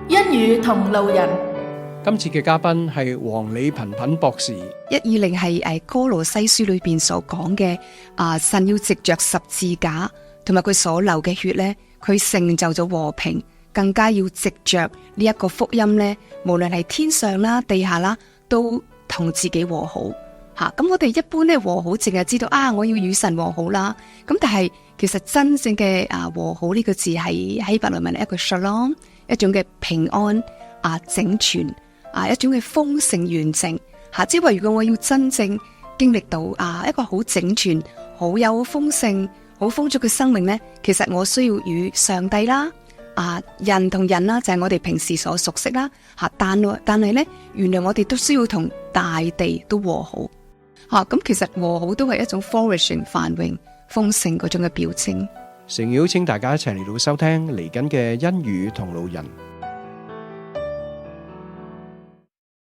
恩與同路人。今次嘅嘉賓係黃李頻頻博士。120係哥羅西書裏邊所講嘅，神要藉着十字架同埋佢所流嘅血呢，佢成就咗和平，更加要藉着呢一個福音呢，無論係天上啦、地下啦，都同自己和好。咁我哋一般呢和好，淨係知道我要與神和好啦。咁但係其實真正嘅和好呢個字係希伯來文一個 shalom， 一種嘅平安整全一種嘅豐盛完整。即係話如果我要真正經歷到一個好整全、好有豐盛、好豐足嘅生命呢，其實我需要與上帝啦、人同人啦，就係我哋平時所熟悉啦。但係呢，原來我哋都需要同大地都和好。咁其實和好都係一種 flourishing 繁榮豐盛嗰種嘅表徵。誠邀請大家一齊嚟到收聽嚟緊嘅恩與同路人。